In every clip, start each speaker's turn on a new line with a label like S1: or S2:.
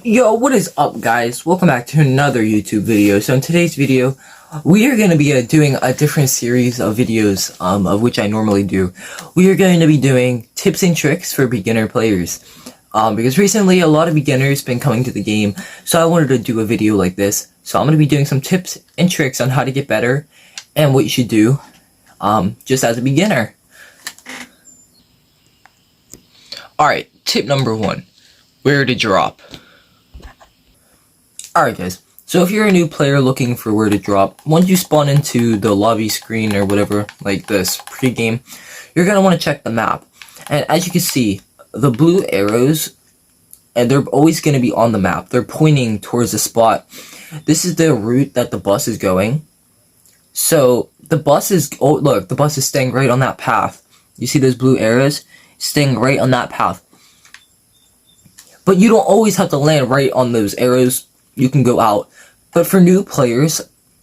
S1: Yo, what is up, guys? Welcome back to another YouTube video. So in today's video, we are going to be doing a different series of videos, of which I normally do. We are going to be doing tips and tricks for beginner players. Because recently a lot of beginners been coming to the game, so I wanted to do a video like this. So I'm going to be doing some tips and tricks on how to get better and what you should do, just as a beginner. Alright, tip number 1. Where to drop. Alright guys, so if you're a new player looking for where to drop, once you spawn into the lobby screen or whatever, like this pre-game, you're going to want to check the map. And as you can see, the blue arrows, and they're always going to be on the map. They're pointing towards the spot. This is the route that the bus is going. So the bus is, oh look, the bus is staying right on that path. You see those blue arrows? Staying right on that path. But you don't always have to land right on those arrows. You can go out. But for new players,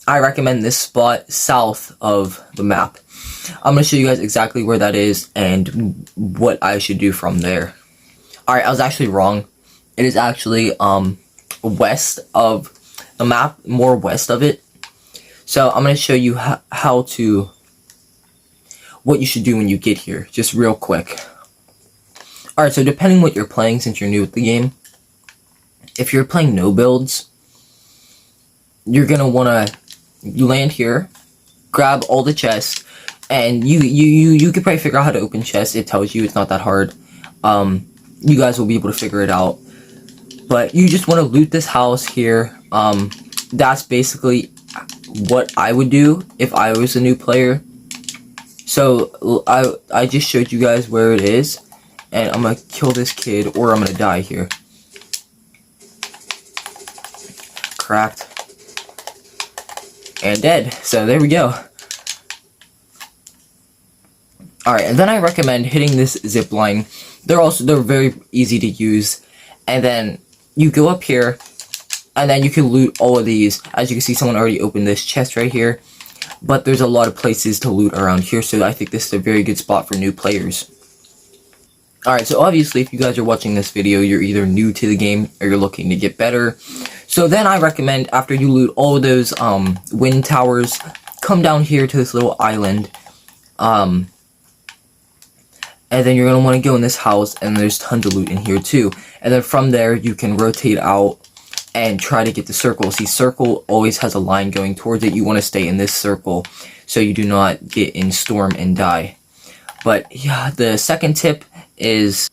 S1: I recommend this spot south of the map. I'm going to show you guys exactly where that is and what I should do from there. Alright, I was actually wrong. It is actually west of the map, more west of it. So I'm going to show you what you should do when you get here, just real quick. Alright, so depending what you're playing, since you're new at the game, if you're playing no builds, you're gonna wanna land here, grab all the chests, and you could probably figure out how to open chests. It tells you, it's not that hard. You guys will be able to figure it out. But you just want to loot this house here. That's basically what I would do if I was a new player. So I just showed you guys where it is, and I'm gonna kill this kid or I'm gonna die here. Cracked. And dead. So there we go. Alright, and then I recommend hitting this zip line. They're very easy to use. And then you go up here, and then you can loot all of these. As you can see, someone already opened this chest right here. But there's a lot of places to loot around here, so I think this is a very good spot for new players. Alright, so obviously if you guys are watching this video, you're either new to the game or you're looking to get better. So then I recommend, after you loot all of those wind towers, come down here to this little island. And then you're going to want to go in this house, and there's tons of loot in here too. And then from there, you can rotate out and try to get the circle. See, circle always has a line going towards it. You want to stay in this circle so you do not get in storm and die. But yeah, the second tip is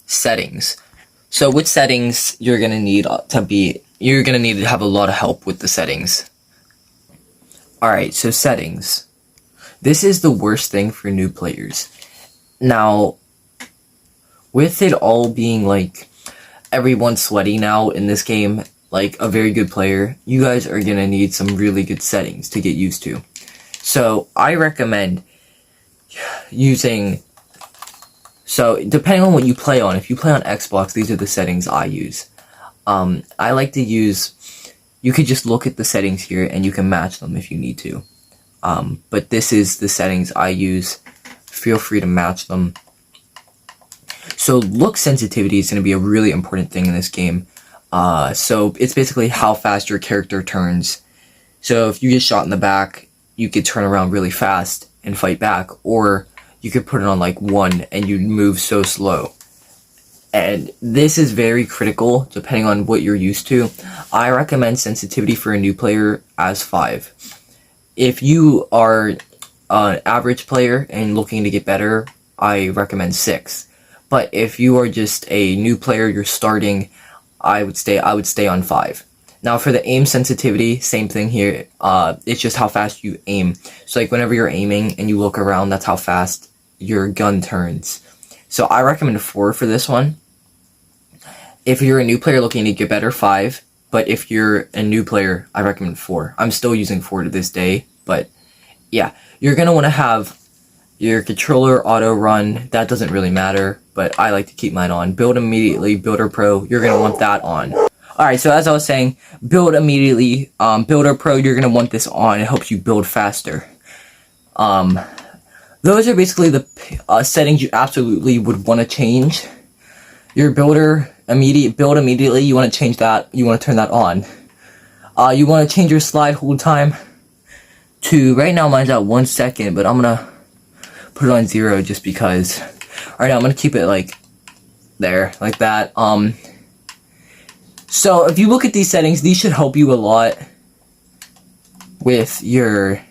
S1: settings. So with settings, you're going to need to have a lot of help with the settings. Alright, so settings. This is the worst thing for new players. Now, with it all being like everyone's sweaty now in this game, like a very good player, you guys are going to need some really good settings to get used to. So I recommend using, so depending on what you play on, if you play on Xbox, these are the settings I use. I like to use, you could just look at the settings here and you can match them if you need to. But this is the settings I use. Feel free to match them. So look sensitivity is going to be a really important thing in this game. So it's basically how fast your character turns. So if you get shot in the back, you could turn around really fast and fight back, or you could put it on like 1 and you move so slow. And this is very critical depending on what you're used to. I recommend sensitivity for a new player as 5. If you are an average player and looking to get better, I recommend 6. But if you are just a new player, you're starting, I would stay on 5. Now for the aim sensitivity, same thing here. It's just how fast you aim. So like whenever you're aiming and you look around, that's how fast your gun turns. So I recommend 4 for this one. If you're a new player looking to get better, 5. But if you're a new player, I recommend 4. I'm still using 4 to this day, but yeah. You're going to want to have your controller auto run. That doesn't really matter, but I like to keep mine on. Build immediately, Builder Pro, you're going to want that on. Alright, so as I was saying, build immediately, Builder Pro, you're going to want this on. It helps you build faster. Those are basically the settings you absolutely would want to change. Your builder build immediately, you want to change that, you want to turn that on. You want to change your slide hold time to, right now mine's at 1 second, but I'm gonna put it on 0 just because. Right now I'm gonna keep it like there, like that. So if you look at these settings, these should help you a lot with your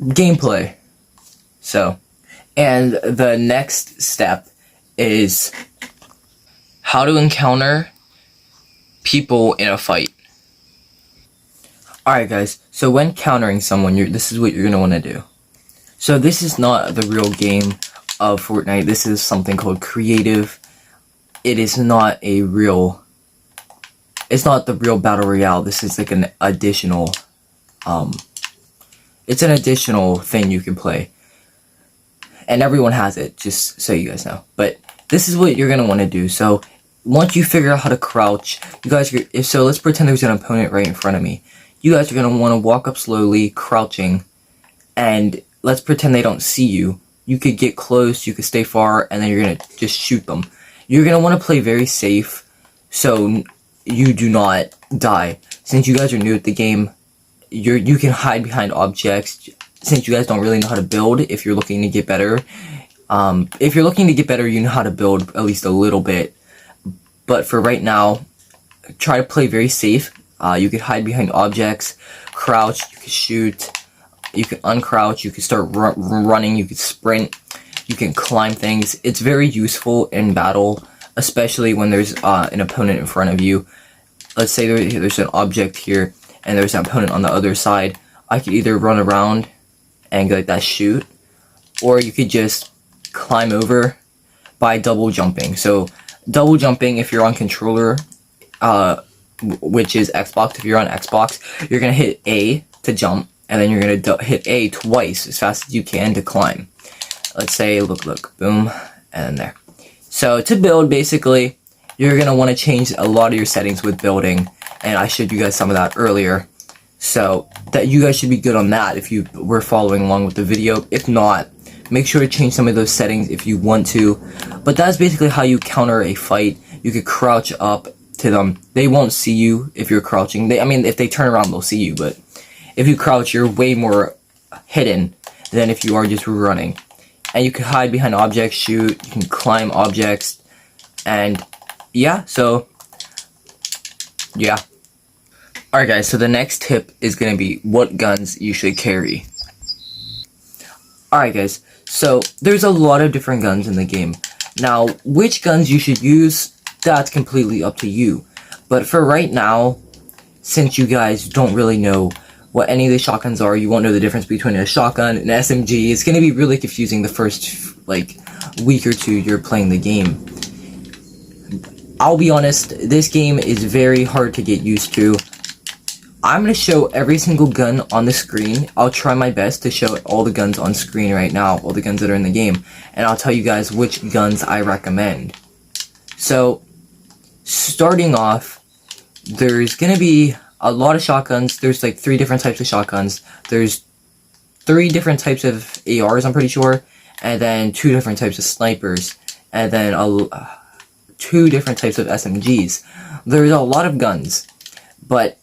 S1: gameplay. So, and the next step is how to encounter people in a fight. Alright guys, so when countering someone, this is what you're going to want to do. So this is not the real game of Fortnite. This is something called creative. It is not a real, it's not the real battle royale. This is like an additional, it's an additional thing you can play. And everyone has it, just so you guys know. But this is what you're going to want to do. So once you figure out how to crouch, you guys, so let's pretend there's an opponent right in front of me. You guys are going to want to walk up slowly, crouching, and let's pretend they don't see you. You could get close, you could stay far, and then you're going to just shoot them. You're going to want to play very safe, so you do not die. Since you guys are new at the game, you can hide behind objects. Since you guys don't really know how to build, if you're looking to get better, you know how to build at least a little bit. But for right now, try to play very safe. You could hide behind objects, crouch, you could shoot, you can uncrouch, you can start running, you can sprint, you can climb things. It's very useful in battle, especially when there's an opponent in front of you. Let's say there's an object here, and there's an opponent on the other side. I could either run around and go like that, shoot, or you could just climb over by double jumping. So double jumping, if you're on controller, which is Xbox, if you're on Xbox, you're going to hit A to jump, and then you're going to hit A twice as fast as you can to climb. Let's say, look, boom, and there. So to build, basically, you're going to want to change a lot of your settings with building, and I showed you guys some of that earlier. So that you guys should be good on that if you were following along with the video. If not, make sure to change some of those settings if you want to. But that's basically how you counter a fight. You could crouch up to them. They won't see you if you're crouching. If they turn around, they'll see you. But if you crouch, you're way more hidden than if you are just running. And you can hide behind objects, shoot. You can climb objects. And yeah, so yeah. Alright guys, so the next tip is going to be what guns you should carry. Alright guys, so there's a lot of different guns in the game. Now, which guns you should use, that's completely up to you. But for right now, since you guys don't really know what any of the shotguns are, you won't know the difference between a shotgun and an SMG. It's going to be really confusing the first, week or two you're playing the game. I'll be honest, this game is very hard to get used to. I'm going to show every single gun on the screen. I'll try my best to show all the guns on screen right now, all the guns that are in the game, and I'll tell you guys which guns I recommend. So, starting off, there's going to be a lot of shotguns. There's 3 different types of shotguns. There's 3 different types of ARs, I'm pretty sure, and then 2 different types of snipers, and then 2 different types of SMGs. There's a lot of guns, but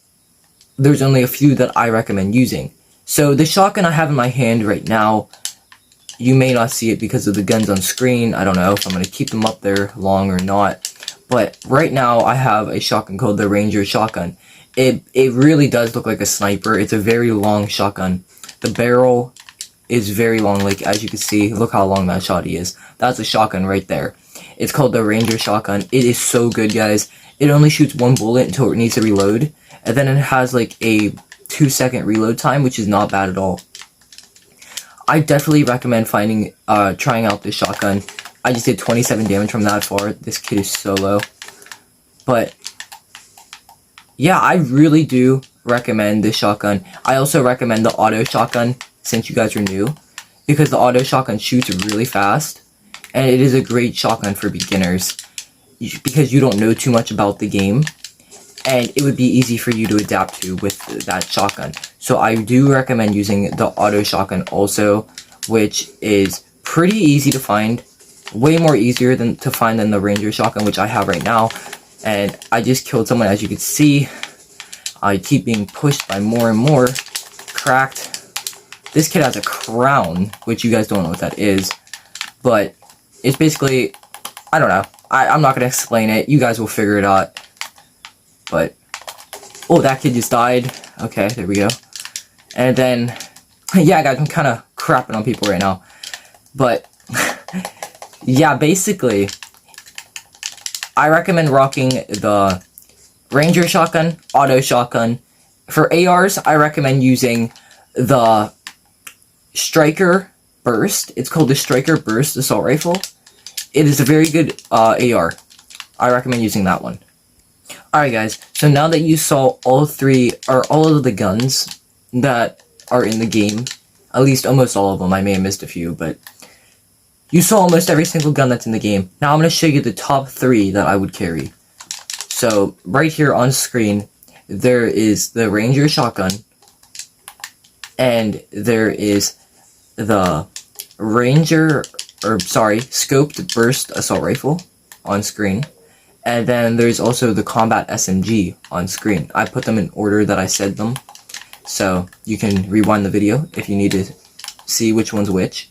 S1: there's only a few that I recommend using. So the shotgun I have in my hand right now, you may not see it because of the guns on screen. I don't know if I'm going to keep them up there long or not. But right now I have a shotgun called the Ranger shotgun. It really does look like a sniper. It's a very long shotgun. The barrel is very long, as you can see. Look how long that shotty is. That's a shotgun right there. It's called the Ranger shotgun. It is so good, guys. It only shoots 1 bullet until it needs to reload. And then it has a 2-second reload time, which is not bad at all. I definitely recommend trying out this shotgun. I just did 27 damage from that far. This kid is so low. But yeah, I really do recommend this shotgun. I also recommend the auto shotgun since you guys are new, because the auto shotgun shoots really fast, and it is a great shotgun for beginners because you don't know too much about the game. And it would be easy for you to adapt to with that shotgun. So I do recommend using the auto shotgun also, which is pretty easy to find. way more easier than to find than the Ranger shotgun, which I have right now. And I just killed someone, as you can see. I keep being pushed by more and more. Cracked. This kid has a crown, which you guys don't know what that is. But it's basically, I don't know. I'm not going to explain it. You guys will figure it out. But, oh, that kid just died. Okay, there we go. And then, yeah, guys, I'm kind of crapping on people right now. But, yeah, basically, I recommend rocking the Ranger shotgun, auto shotgun. For ARs, I recommend using the Striker Burst. It's called the Striker Burst Assault Rifle. It is a very good AR. I recommend using that one. Alright guys, so now that you saw all of the guns that are in the game, at least almost all of them, I may have missed a few, but you saw almost every single gun that's in the game. Now I'm going to show you the top 3 that I would carry. So, right here on screen, there is the Ranger shotgun, and there is the Scoped Burst Assault Rifle on screen, and then there's also the Combat SMG on screen. I put them in order that I said them, so you can rewind the video if you need to see which one's which.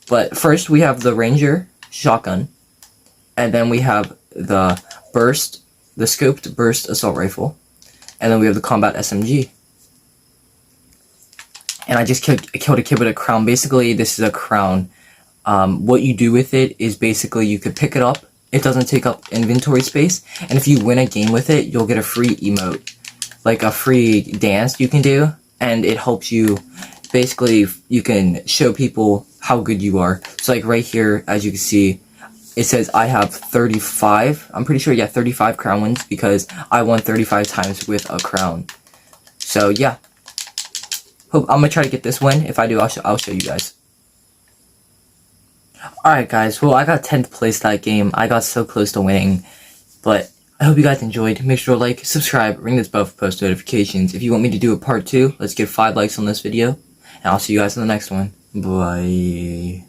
S1: But first we have the Ranger shotgun, and then we have the Scoped Burst Assault Rifle, and then we have the Combat SMG. And I just killed a kid with a crown. Basically, this is a crown. What you do with it is basically you could pick it up. It doesn't take up inventory space. And if you win a game with it, you'll get a free emote. Like a free dance you can do. And it helps you, basically, you can show people how good you are. So like right here, as you can see, it says I have 35. I'm pretty sure, yeah, 35 crown wins because I won 35 times with a crown. So yeah. I'm gonna try to get this win. If I do, I'll show you guys. Alright guys, well I got 10th place that game. I got so close to winning. But I hope you guys enjoyed. Make sure to like, subscribe, ring this bell for post notifications. If you want me to do a part 2, let's get 5 likes on this video. And I'll see you guys in the next one. Bye.